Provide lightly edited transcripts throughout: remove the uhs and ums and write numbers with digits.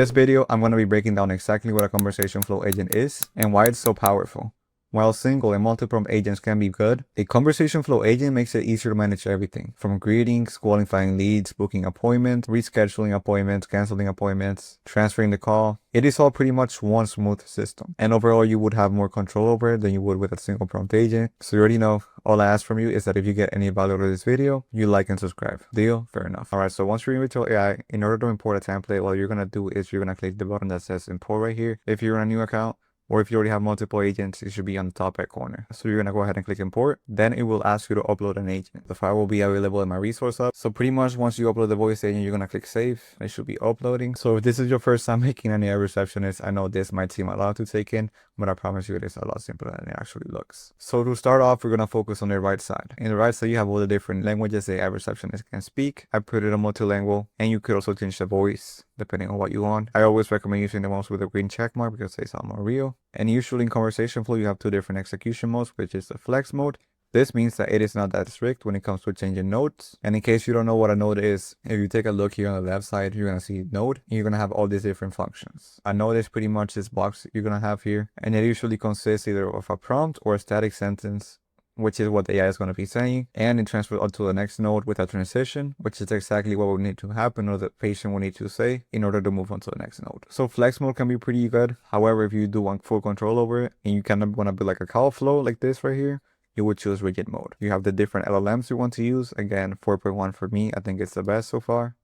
This video, I'm going to be breaking down exactly what a conversation flow agent is and why it's so powerful. While single and multi-prompt agents can be good, a conversation flow agent makes it easier to manage everything from greetings, qualifying leads, booking appointments, rescheduling appointments, canceling appointments, transferring the call. It is all pretty much one smooth system. And overall, you would have more control over it than you would with a single prompt agent. So you already know, all I ask from you is that if you get any value out of this video, you like and subscribe. Deal? Fair enough. Alright, so once you're in Retell AI, in order to import a template, what you're going to do is you're going to click the button that says import right here. If you're on a new account, or if you already have multiple agents, it should be on the top right corner. So you're gonna go ahead and click import. Then it will ask you to upload an agent. The file will be available in my resource hub. So pretty much once you upload the voice agent, you're gonna click save. It should be uploading. So if this is your first time making an AI receptionist, I know this might seem a lot to take in, but I promise you it is a lot simpler than it actually looks. So to start off, we're gonna focus on the right side. In the right side, you have all the different languages the AI receptionist can speak. I put it on multilingual, and you could also change the voice depending on what you want. I always recommend using the ones with a green check mark because they sound more real. And usually in conversation flow, you have two different execution modes, which is the flex mode. This means that it is not that strict when it comes to changing nodes. And in case you don't know what a node is, if you take a look here on the left side, you're going to see node, and you're going to have all these different functions. A node is pretty much this box you're going to have here, and it usually consists either of a prompt or a static sentence, which is what the AI is going to be saying, and it transfers onto the next node with a transition, which is exactly what would need to happen or the patient will need to say in order to move on to the next node. So flex mode can be pretty good. However, if you do want full control over it and you kind of want to build like a call flow like this right here, you would choose rigid mode. You have the different LLMs you want to use. Again, 4.1 for me, I think it's the best so far.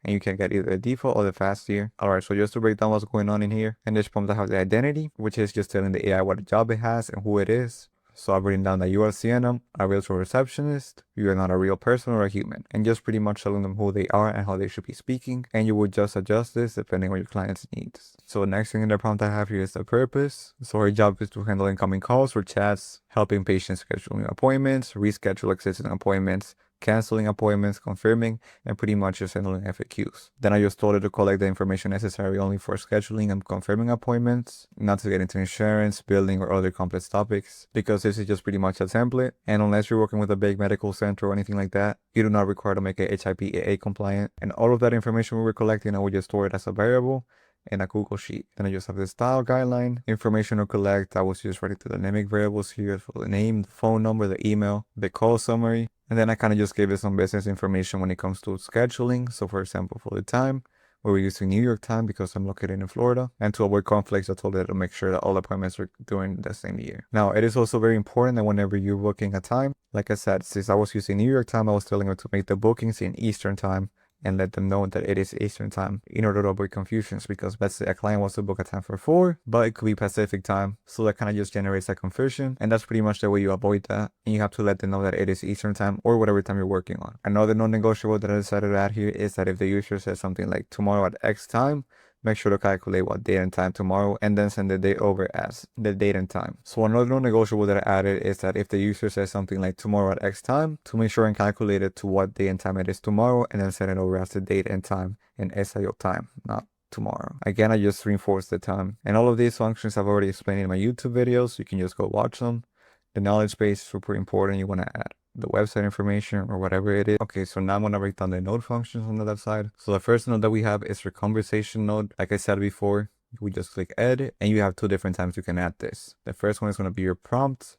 And you can get either the default or the fast tier. Alright, so just to break down what's going on in here, in this prompt I have the identity, which is just telling the AI what job it has and who it is. So I've written down that you are CNM, a virtual receptionist, you are not a real person or a human, and just pretty much telling them who they are and how they should be speaking, and you would just adjust this depending on your client's needs. So the next thing in the prompt I have here is the purpose. So her job is to handle incoming calls or chats, helping patients schedule new appointments, reschedule existing appointments, canceling appointments, confirming, and pretty much just handling FAQs. Then I just told her to collect the information necessary only for scheduling and confirming appointments, not to get into insurance, billing, or other complex topics, because this is just pretty much a template, and unless you're working with a big medical center or anything like that, you do not require to make it HIPAA compliant. And all of that information we were collecting, I would just store it as a variable in a Google Sheet. Then I just have the style guideline, information to collect. I was just writing the dynamic variables here for the name, the phone number, the email, the call summary. And then I kind of just gave it some business information when it comes to scheduling. So for example, for the time, we're using New York time because I'm located in Florida. And to avoid conflicts, I told it to make sure that all appointments are during the same year. Now, it is also very important that whenever you're booking a time, like I said, since I was using New York time, I was telling her to make the bookings in Eastern time and let them know that it is Eastern time in order to avoid confusions, because let's say a client wants to book a time for 4, but it could be Pacific time. So that kind of just generates that confusion. And that's pretty much the way you avoid that. And you have to let them know that it is Eastern time or whatever time you're working on. Another non-negotiable that I decided to add here is that if the user says something like tomorrow at X time, make sure to calculate what date and time tomorrow and then send the date over as the date and time. So another non-negotiable that I added is that if the user says something like tomorrow at X time, to make sure and calculate it to what day and time it is tomorrow and then send it over as the date and time in SIO time, not tomorrow. Again, I just reinforce the time. And all of these functions I've already explained in my YouTube videos. You can just go watch them. The knowledge base is super important. You want to add the website information or whatever it is. Okay, so now I'm going to break down the node functions on the left side. So the first node that we have is your conversation node. Like I said before, we just click edit and you have two different times you can add this. The first one is going to be your prompt,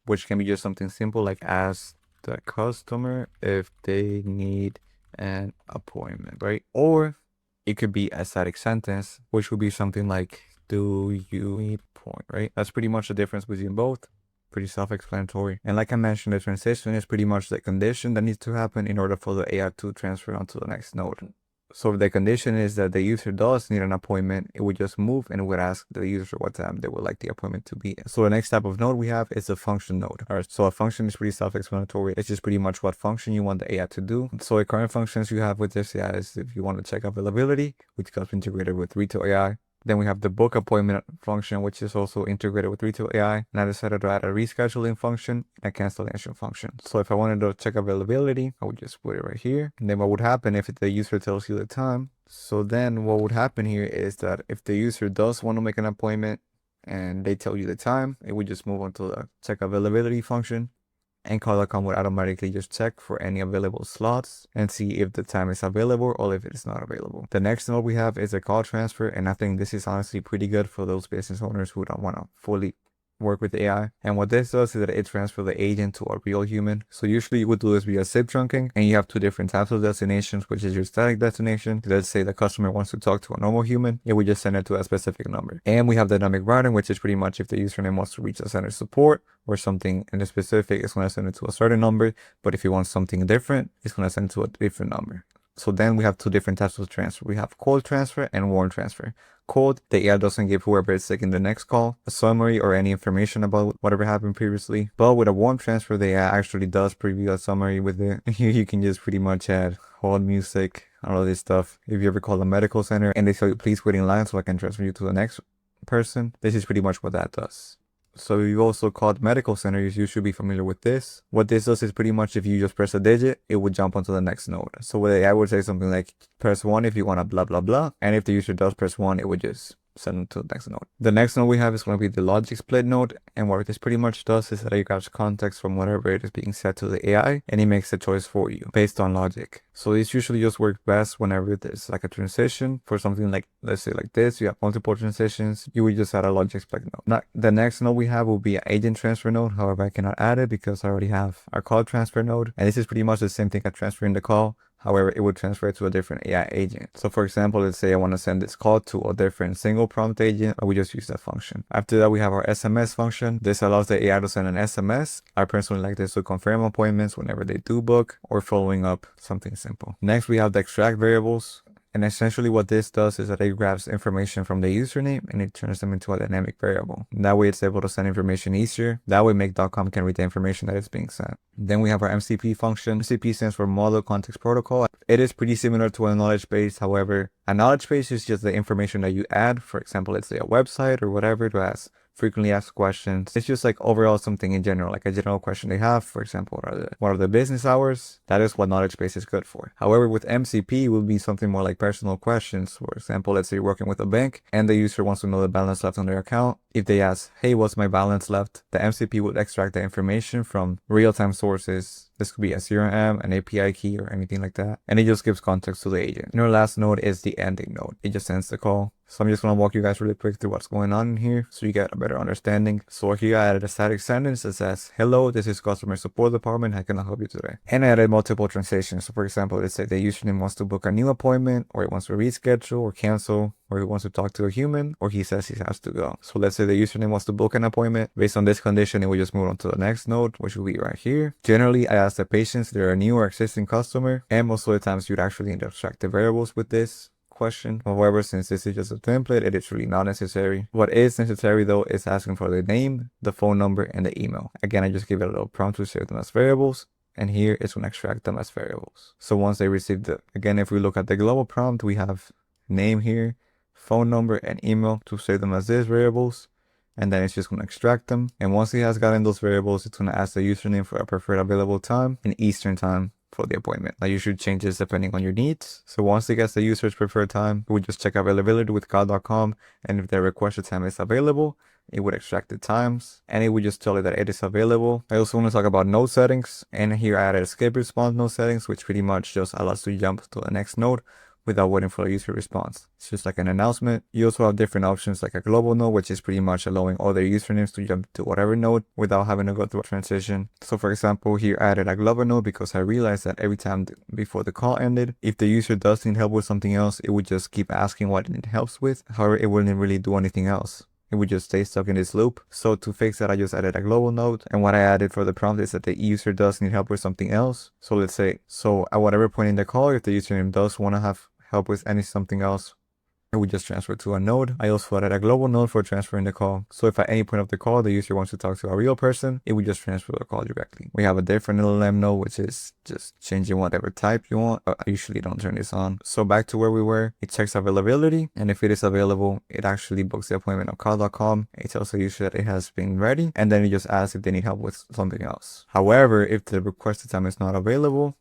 which can be just something simple like ask the customer if they need an appointment, right? Or it could be a static sentence, which would be something like, do you need a point, right? That's pretty much the difference between both. Pretty self-explanatory. And like I mentioned, the transition is pretty much the condition that needs to happen in order for the AI to transfer onto the next node. So if the condition is that the user does need an appointment, it would just move and it would ask the user what time they would like the appointment to be. So the next type of node we have is a function node. Alright, so a function is pretty self-explanatory. It's just pretty much what function you want the AI to do. So the current functions you have with this AI is if you want to check availability, which comes integrated with Retell AI. Then we have the book appointment function, which is also integrated with Retell AI. And I decided to add a rescheduling function and a cancellation function. So if I wanted to check availability, I would just put it right here. And then what would happen if the user tells you the time? So then what would happen here is that if the user does want to make an appointment and they tell you the time, it would just move on to the check availability function. and call.com would automatically just check for any available slots and see if the time is available or if it is not available. The next node we have is a call transfer, and I think this is honestly pretty good for those business owners who don't want to fully work with AI. And what this does is that it transfers the agent to a real human. So usually you would do this via zip trunking, and you have two different types of destinations, which is your static destination. Let's say the customer wants to talk to a normal human, it would just send it to a specific number. And we have dynamic routing, which is pretty much if the username wants to reach the center support or something in the specific, it's going to send it to a certain number. But if you want something different, it's going to send it to a different number. So then we have two different types of transfer. We have cold transfer and warm transfer. Cold, the AI doesn't give whoever is taking the next call a summary or any information about whatever happened previously. But with a warm transfer, the AI actually does preview a summary with it. Here you can just pretty much add hold music, all of this stuff. If you ever call a medical center and they tell you, please wait in line so I can transfer you to the next person, this is pretty much what that does. So you also called medical centers, you should be familiar with this. What this does is pretty much if you just press a digit, it would jump onto the next node. So the AI would say something like, press 1 if you want to blah, blah, blah. And if the user does press 1, it would just send them to the next node. The next node we have is going to be the logic split node. And what this pretty much does is that it grabs context from whatever it is being set to the AI, and it makes a choice for you based on logic. So this usually just works best whenever there's like a transition for something like, let's say like this, you have multiple transitions, you would just add a logic split node. Now, the next node we have will be an agent transfer node. However, I cannot add it because I already have our call transfer node. And this is pretty much the same thing as transferring the call. However, it would transfer it to a different AI agent. So for example, let's say I want to send this call to a different single prompt agent, I would just use that function. After that, we have our SMS function. This allows the AI to send an SMS. I personally like this to confirm appointments whenever they do book or following up, something simple. Next, we have the extract variables. And essentially what this does is that it grabs information from the username and it turns them into a dynamic variable. That way it's able to send information easier. That way make.com can read the information that is being sent. Then we have our MCP function. MCP stands for Model Context Protocol. It is pretty similar to a knowledge base. However, a knowledge base is just the information that you add. For example, let's say a website or whatever to ask frequently asked questions. It's just like overall something in general, like a general question they have. For example, what are the business hours? That is what knowledge base is good for. However, with MCP, it will be something more like personal questions. For example, let's say you're working with a bank and the user wants to know the balance left on their account. If they ask, hey, what's my balance left? The MCP would extract the information from real-time sources. This could be a CRM, an API key, or anything like that. And it just gives context to the agent. And our last node is the ending node. It just ends the call. So I'm just going to walk you guys really quick through what's going on in here so you get a better understanding. So here I added a static sentence that says, hello, this is customer support department. How can I help you today? And I added multiple translations. So for example, let's say the username wants to book a new appointment, or it wants to reschedule or cancel, or he wants to talk to a human, or he says he has to go. So let's say the username wants to book an appointment. Based on this condition, it will just move on to the next node, which will be right here. Generally, I ask the patients if they're a new or existing customer, and most of the times you'd actually extract the variables with this question. However, since this is just a template, it is really not necessary. What is necessary though is asking for the name, the phone number, and the email. Again, I just give it a little prompt to save them as variables, and here it's going to extract them as variables. So once they receive again, if we look at the global prompt, we have name here, phone number, and email to save them as these variables. And then it's just going to extract them. And once he has gotten those variables, it's going to ask the username for a preferred available time in Eastern time for the appointment. Now you should change this depending on your needs. So once it gets the user's preferred time, we just check availability with call.com, and if the requested time is available, it would extract the times and it would just tell it that it is available. I also want to talk about node settings, and here I added escape response node settings, which pretty much just allows you to jump to the next node without waiting for a user response. It's just like an announcement. You also have different options like a global node, which is pretty much allowing all their usernames to jump to whatever node without having to go through a transition. So for example, here I added a global node because I realized that every time before the call ended, if the user does need help with something else, it would just keep asking what it needs help with. However, it wouldn't really do anything else. It would just stay stuck in this loop. So to fix that, I just added a global node. And what I added for the prompt is that the user does need help with something else. So let's say, at whatever point in the call, if the username does want to have help with something else, it would just transfer to a node. I also added a global node for transferring the call. So if at any point of the call, the user wants to talk to a real person, it would just transfer the call directly. We have a different LLM node, which is just changing whatever type you want. I usually don't turn this on. So back to where we were, it checks availability. And if it is available, it actually books the appointment on call.com. It tells the user that it has been ready. And then it just asks if they need help with something else. However, if the requested time is not available,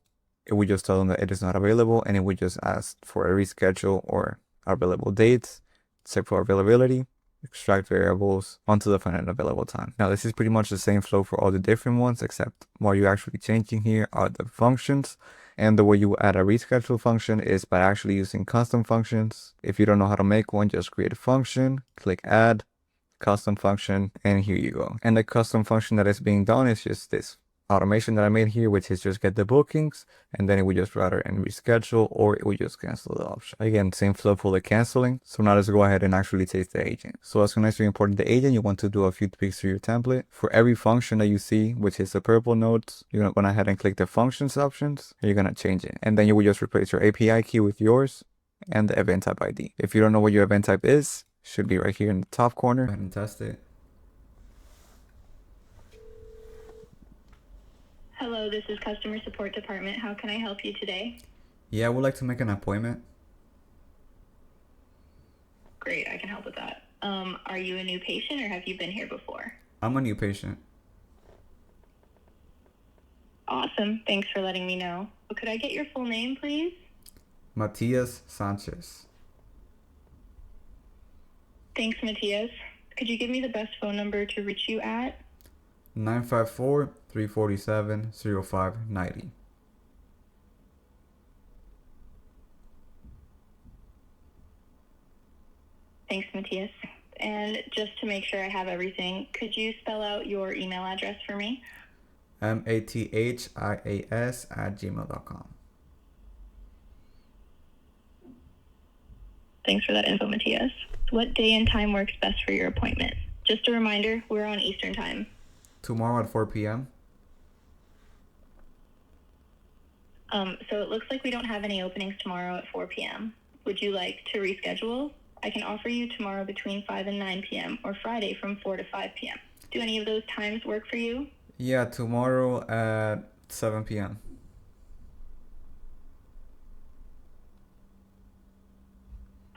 it would just tell them that it is not available, and it would just ask for a reschedule or available dates, check for availability, extract variables onto the front end available time. Now this is pretty much the same flow for all the different ones, except what you're actually changing here are the functions. And the way you add a reschedule function is by actually using custom functions. If you don't know how to make one, just create a function, click add, custom function, and here you go. And the custom function that is being done is just this automation that I made here, which is just get the bookings, and then it would just rather and reschedule, or it would just cancel the option. Again, same flow for the canceling. So now let's go ahead and actually take the agent. So as soon as you import the agent, you want to do a few tweaks to your template. For every function that you see, which is the purple nodes, you're gonna go ahead and click the functions options, and you're gonna change it. And then you will just replace your API key with yours and the event type ID. If you don't know what your event type is, should be right here in the top corner. Go ahead and test it. Hello, this is customer support department. How can I help you today? Yeah, I would like to make an appointment. Great, I can help with that. Are you a new patient or have you been here before? I'm a new patient. Awesome, thanks for letting me know. Could I get your full name, please? Matias Sanchez. Thanks, Matias. Could you give me the best phone number to reach you at? 954-347-0590. Thanks, Matias. And just to make sure I have everything, could you spell out your email address for me? matias@gmail.com. Thanks for that info, Matias. What day and time works best for your appointment? Just a reminder, we're on Eastern Time. Tomorrow at 4 p.m. So it looks like we don't have any openings tomorrow at 4 p.m. Would you like to reschedule? I can offer you tomorrow between 5 and 9 p.m. or Friday from 4 to 5 p.m. Do any of those times work for you? Yeah, tomorrow at 7 p.m.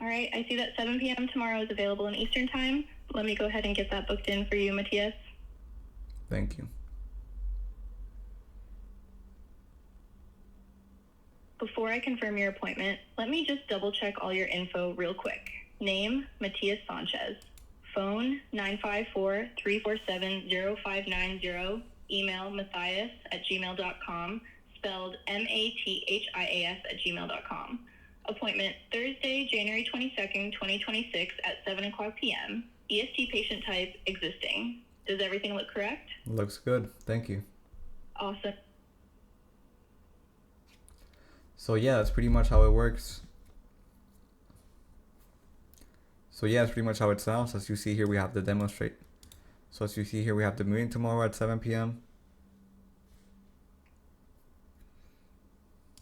All right, I see that 7 p.m. tomorrow is available in Eastern Time. Let me go ahead and get that booked in for you, Matias. Thank you. Before I confirm your appointment, let me just double check all your info real quick. Name, Matias Sanchez. Phone, 954-347-0590. Email, matthias@gmail.com, spelled MATHIAS@gmail.com. Appointment, Thursday, January 22nd, 2026 at 7 o'clock p.m. EST patient type, existing. Does everything look correct? Looks good. Thank you. Awesome. So yeah, that's pretty much how it works. So yeah, that's pretty much how it sounds. As you see here, we have the demonstrate. So as you see here, we have the meeting tomorrow at 7 p.m.